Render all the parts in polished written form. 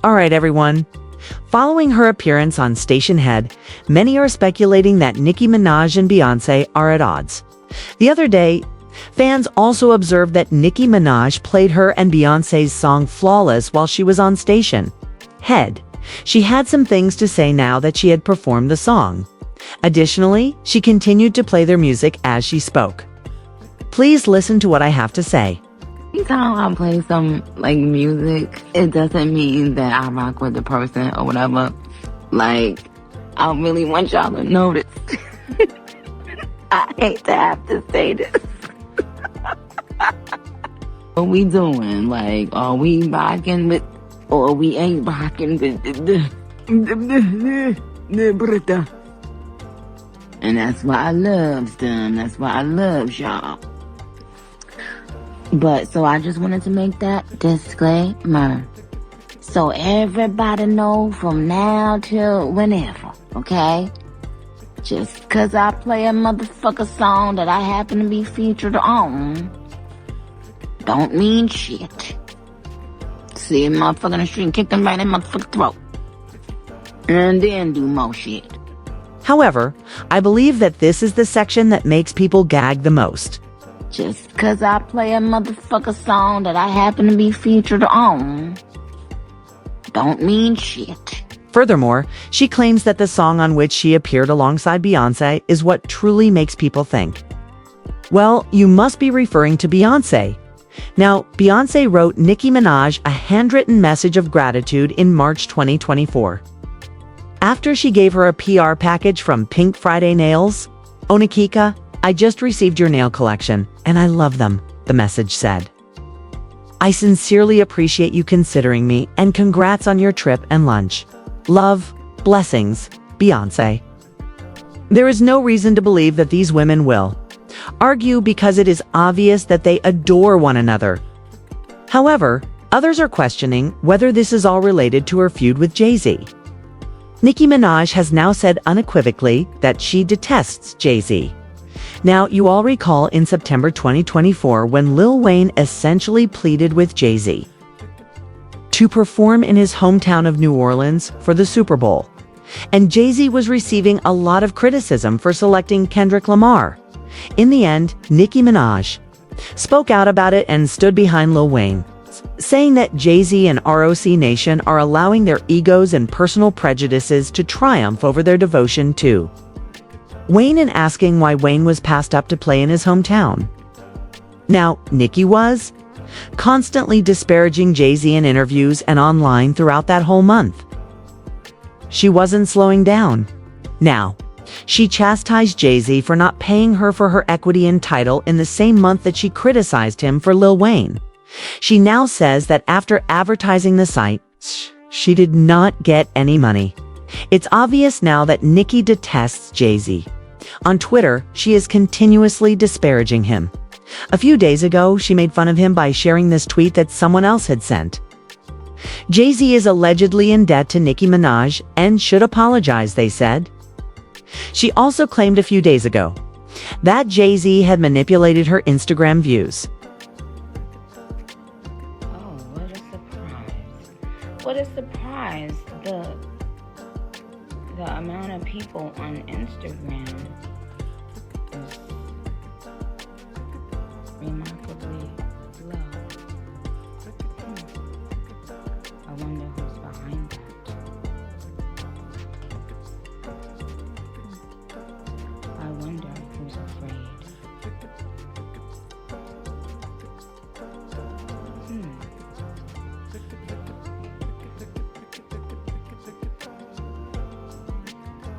All right, everyone. Following her appearance on Station Head, many are speculating that Nicki Minaj and Beyoncé are at odds. The other day, fans also observed that Nicki Minaj played her and Beyoncé's song Flawless while she was on Station Head. She had some things to say now that she had performed the song. Additionally, she continued to play their music as she spoke. Please listen to what I have to say. Anytime I play some music, it doesn't mean that I rock with the person or whatever. I really want y'all to know this. I hate to have to say this. What we doing? Are we rocking with, or we ain't rocking with and that's why I love them. That's why I love y'all. But, so I just wanted to make that disclaimer. So everybody know from now till whenever, okay? Just 'cause I play a motherfucker song that I happen to be featured on, don't mean shit. See a motherfucker in the street and kick them right in the motherfucking throat. And then do more shit. However, I believe that this is the section that makes people gag the most. Just 'cause I play a motherfucker song that I happen to be featured on, don't mean shit. Furthermore, she claims that the song on which she appeared alongside Beyoncé is what truly makes people think. Well, you must be referring to Beyoncé. Now, Beyoncé wrote Nicki Minaj a handwritten message of gratitude in March 2024. After she gave her a PR package from Pink Friday Nails, "Onikika, I just received your nail collection, and I love them," the message said. "I sincerely appreciate you considering me, and congrats on your trip and lunch. Love, blessings, Beyoncé." There is no reason to believe that these women will argue because it is obvious that they adore one another. However, others are questioning whether this is all related to her feud with Jay-Z. Nicki Minaj has now said unequivocally that she detests Jay-Z. Now, you all recall in September 2024 when Lil Wayne essentially pleaded with Jay-Z to perform in his hometown of New Orleans for the Super Bowl. And Jay-Z was receiving a lot of criticism for selecting Kendrick Lamar. In the end, Nicki Minaj spoke out about it and stood behind Lil Wayne, saying that Jay-Z and ROC Nation are allowing their egos and personal prejudices to triumph over their devotion to Wayne, and asking why Wayne was passed up to play in his hometown. Now, Nicki was constantly disparaging Jay-Z in interviews and online throughout that whole month. She wasn't slowing down. Now, she chastised Jay-Z for not paying her for her equity and title in the same month that she criticized him for Lil Wayne. She now says that after advertising the site, she did not get any money. It's obvious now that Nicki detests Jay-Z. On Twitter, she is continuously disparaging him. A few days ago, she made fun of him by sharing this tweet that someone else had sent. Jay-Z is allegedly in debt to Nicki Minaj and should apologize, they said. She also claimed a few days ago that Jay-Z had manipulated her Instagram views. Oh, what a surprise. What a surprise. The amount of people on Instagram is remarkably low. I wonder who's behind that. I wonder who's afraid.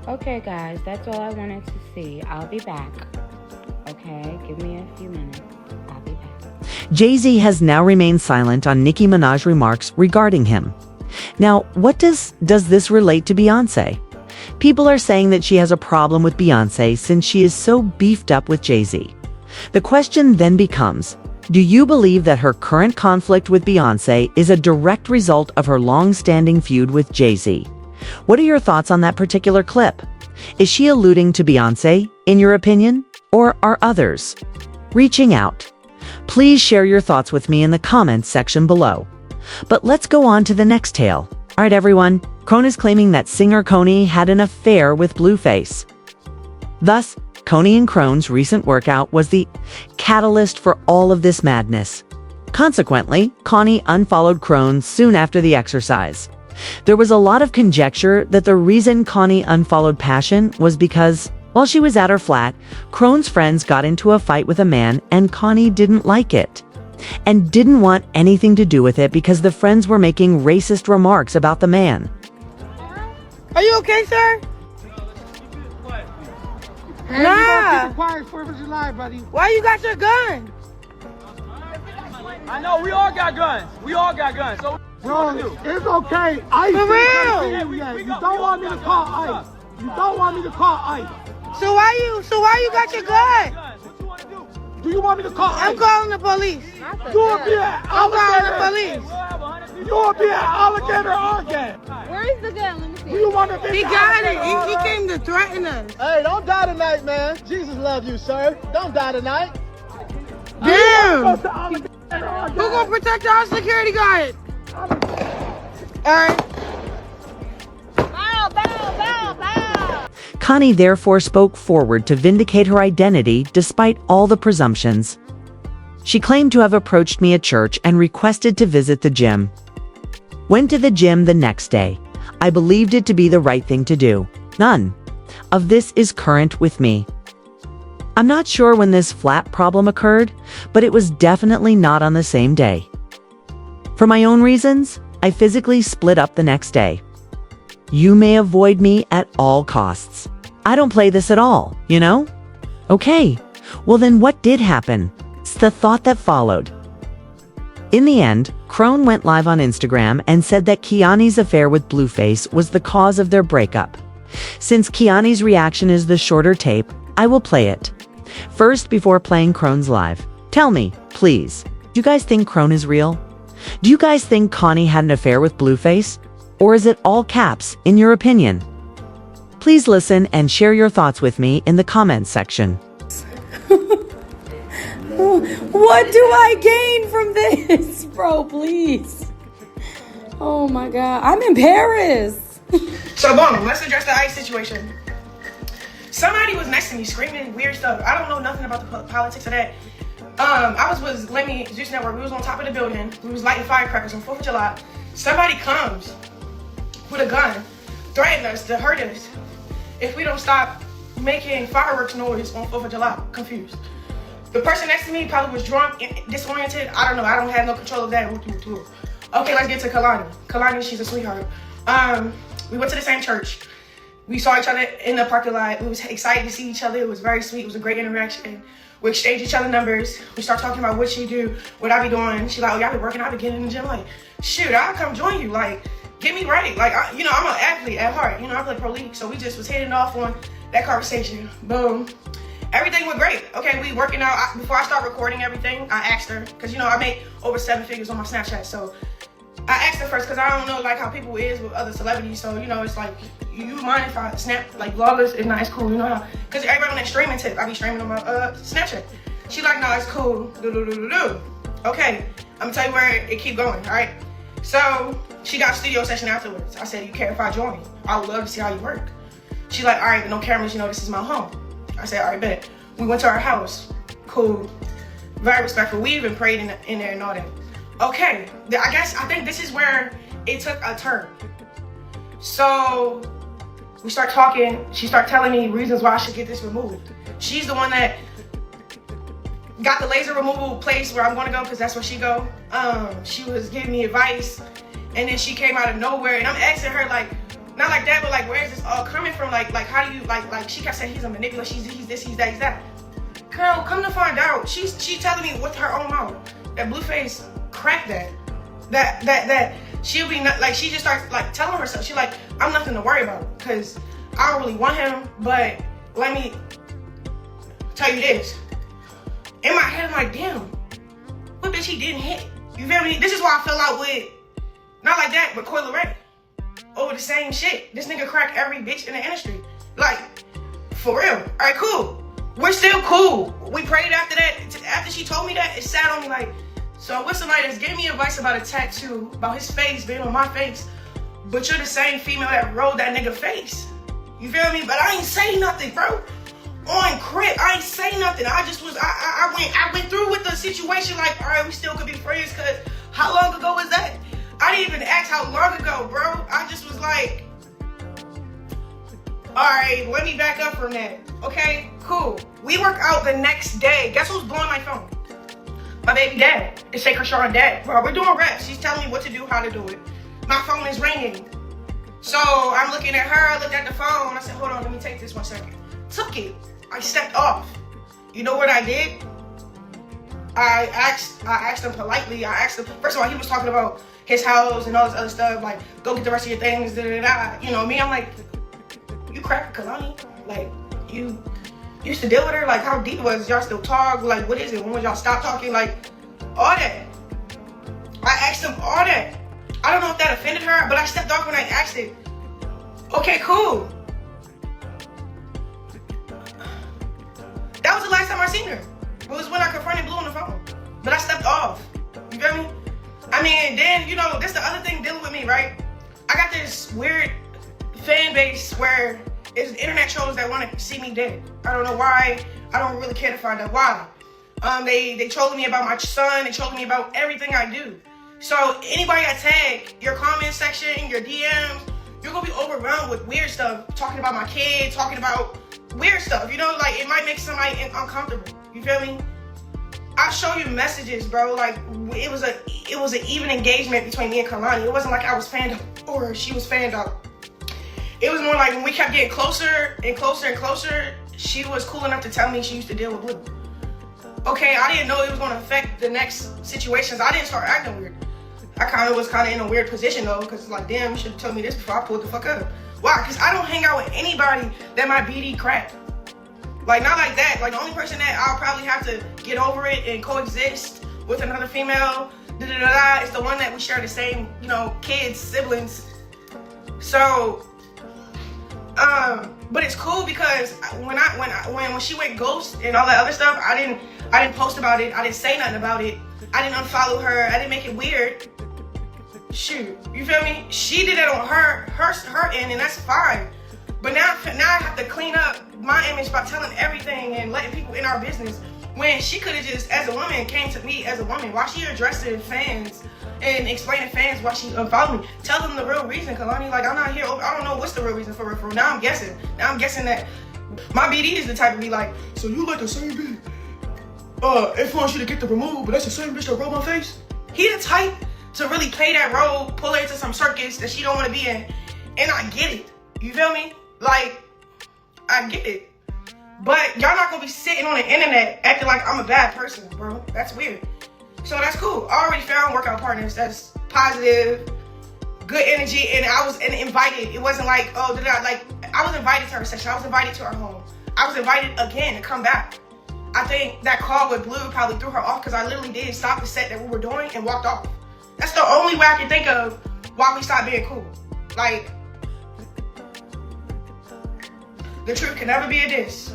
Okay, guys, that's all I wanted to see. I'll be back. Okay, give me a few minutes. I'll be back. Jay-Z has now remained silent on Nicki Minaj's remarks regarding him. Now, what does this relate to Beyoncé? People are saying that she has a problem with Beyoncé since she is so beefed up with Jay-Z. The question then becomes, do you believe that her current conflict with Beyoncé is a direct result of her long-standing feud with Jay-Z? What are your thoughts on that particular clip? Is she alluding to Beyoncé, in your opinion, or are others reaching out? Please share your thoughts with me in the comments section below. But let's go on to the next tale. Alright everyone, Krone is claiming that singer Kehlani had an affair with Blueface. Thus, Kehlani and Krone's recent workout was the catalyst for all of this madness. Consequently, Kehlani unfollowed Krone soon after the exercise. There was a lot of conjecture that the reason Kehlani unfollowed Passion was because, while she was at her flat, Krone's friends got into a fight with a man and Kehlani didn't like it. And didn't want anything to do with it because the friends were making racist remarks about the man. Are you okay, sir? Hey, nah. Keep it quiet, 4th of July, buddy. Why you got your gun? I know, we all got guns. We all got guns. So Bro, it's okay. Ice For real? You don't want me to call ICE. You don't want me to call ICE. So why you got your gun? what you want to do? Do you want me to call I'm ICE? calling the police. You'll be at I'm calling the Alligator. police. We'll have 100 people. You'll be at Alligator again. Where is the gun? Let me see. Do you want to be He got it. He came to threaten us. Hey, don't die tonight, man. Jesus love you, sir. Don't die tonight. Damn. Go to Alligator again. Who gonna protect our security guard? Alright. Bow, bow, bow, bow. Kehlani therefore spoke forward to vindicate her identity despite all the presumptions. She claimed to have approached me at church and requested to visit the gym. Went to the gym the next day. I believed it to be the right thing to do. None of this is current with me. I'm not sure when this flat problem occurred, but it was definitely not on the same day. For my own reasons, I physically split up the next day. You may avoid me at all costs. I don't play this at all, you know? Okay, well then what did happen? It's the thought that followed. In the end, Krone went live on Instagram and said that Kehlani's affair with Blueface was the cause of their breakup. Since Kehlani's reaction is the shorter tape, I will play it. First, before playing Krone's live, tell me, please, do you guys think Krone is real? Do you guys think Kehlani had an affair with Blueface? Or is it all caps, in your opinion? Please listen and share your thoughts with me in the comments section. What do I gain from this? Bro, please. Oh my God. I'm in Paris. So boom, let's address the ICE situation. Somebody was next to me screaming weird stuff. I don't know nothing about the politics of that. I was with Lemmy Juice Network. We was on top of the building. We was lighting firecrackers on 4th of July. Somebody comes with a gun, threatening us to hurt us if we don't stop making fireworks noise on 4th of July. Confused. The person next to me probably was drunk, disoriented. I don't know. I don't have no control of that. Okay, let's get to Kehlani. Kehlani, she's a sweetheart. We went to the same church. We saw each other in the parking lot. We was excited to see each other. It was very sweet. It was a great interaction. We exchanged each other numbers. We start talking about what she do, what I be doing. She like, oh, y'all be working out again in the gym. Like, shoot, I'll come join you. Like, get me ready. Like, I'm an athlete at heart. I play pro league. So we just was heading off on that conversation. Boom. Everything went great. Okay, we working out. Before I start recording everything, I asked her, because, I make over 7 figures on my Snapchat. So I asked her first, because I don't know, like, how people is with other celebrities. So, it's like, you mind if I snap, like, vloggers is not as cool, how? Because everybody on that streaming tip, I be streaming on my Snapchat. She like, no, it's cool. Okay, I'm gonna tell you where it keep going, all right? So she got a studio session afterwards. I said, you care if I join? I would love to see how you work. She like, all right, but no cameras, this is my home. I said, all right, bet. We went to our house. Cool. Very respectful. We even prayed in there and all that. Okay, I think this is where it took a turn. So we start talking. She started telling me reasons why I should get this removed. She's the one that got the laser removal place where I'm gonna go, because that's where she go. She was giving me advice, and then she came out of nowhere, and I'm asking her, like, not like that, but like, where is this all coming from? Like how do you, like she kept saying he's a manipulator, he's this, he's that, he's that. Girl, come to find out, she's telling me with her own mouth that Blueface cracked that she'll be not, like, she just starts like telling herself, she like, I'm nothing to worry about, because I don't really want him, but let me tell you this. In my head, I'm like, damn, what bitch he didn't hit? You feel me? This is why I fell out with, not like that, but Coyle Ray. Over the same shit. This nigga crack every bitch in the industry. Like, for real. Alright, cool. We're still cool. We prayed after that. After she told me that, it sat on me like, so with somebody that's giving me advice about a tattoo, about his face being on my face, but you're the same female that rolled that nigga face. You feel me? But I ain't say nothing, bro. On crib, I ain't say nothing. I just was, I went through with the situation like, all right, we still could be friends, cause how long ago was that? I didn't even ask how long ago, bro. I just was like, all right, let me back up from that. Okay, cool. We work out the next day. Guess who's blowing my phone? My baby dad. It's Chrisean dad. Bro, we're doing reps. She's telling me what to do, how to do it. My phone is ringing. So I'm looking at her, I looked at the phone, I said, hold on, let me take this 1 second. Took it. I stepped off. You know what I did? I asked him politely. I asked him, first of all, he was talking about his house and all this other stuff, like, go get the rest of your things, da-da-da. You know me, I'm like, you crack Kehlani? Like, you used to deal with her? Like, how deep was y'all still talk? Like, what is it? When would y'all stop talking? Like, all that. I asked him all that. I don't know if that offended her, but I stepped off when I asked it. Okay, cool. That was the last time I seen her. It was when I confronted Blue on the phone. But I stepped off. You feel me? I mean, then, you know, that's the other thing dealing with me, right? I got this weird fan base where it's internet trolls that want to see me dead. I don't know why. I don't really care to find out why. They trolling me about my son. They trolling me about everything I do. So anybody I tag, your comment section, your DMs, you're gonna be overwhelmed with weird stuff. Talking about my kids, talking about weird stuff. You know, like it might make somebody uncomfortable. You feel me? I'll show you messages, bro. Like it was an even engagement between me and Kehlani. It wasn't like I was fanned up or she was fanned up. It was more like when we kept getting closer and closer and closer, she was cool enough to tell me she used to deal with Blue. Okay, I didn't know it was gonna affect the next situations. I didn't start acting weird. I was in a weird position though, because like, damn, you should have told me this before I pulled the fuck up. Why? Because I don't hang out with anybody that my BD crack. Like, not like that. Like, the only person that I'll probably have to get over it and coexist with another female, is the one that we share the same, you know, kids, siblings. So, but it's cool because when she went ghost and all that other stuff, I didn't post about it. I didn't say nothing about it. I didn't unfollow her. I didn't make it weird. Shoot, you feel me? She did it on her end, and that's fine. But now I have to clean up my image by telling everything and letting people in our business. When she could have just, as a woman, came to me as a woman. Why she addressing fans and explaining fans why she unfollowed me? Tell them the real reason, Kehlani. Like, I'm not here. I don't know what's the real reason for referral. Now I'm guessing. Now I'm guessing that my BD is the type to be like, so you let the same bitch influence you to get the removed, but that's the same bitch that rolled my face? He the type to really play that role, pull her into some circus that she don't want to be in. And I get it. You feel me? Like, I get it. But y'all not gonna be sitting on the internet acting like I'm a bad person, bro. That's weird. So that's cool. I already found workout partners that's positive, good energy, and I was invited. It wasn't like, oh, I was invited to her session. I was invited to her home. I was invited again to come back. I think that call with Blue probably threw her off because I literally did stop the set that we were doing and walked off. That's the only way I can think of why we stopped being cool. Like, the truth can never be a diss.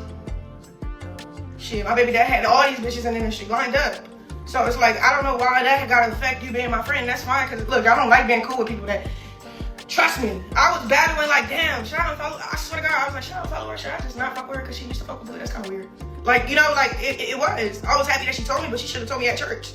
Shit, my baby dad had all these bitches in the industry lined up. So it's like, I don't know why that got to affect you being my friend. That's fine, because look, I don't like being cool with people that, trust me, I was battling like, damn, should I unfollow? I swear to God, I was like, should I unfollow her? Should I just not fuck with her because she used to fuck with Blue? That's kind of weird. Like, you know, like, it was. I was happy that she told me, but she should have told me at church.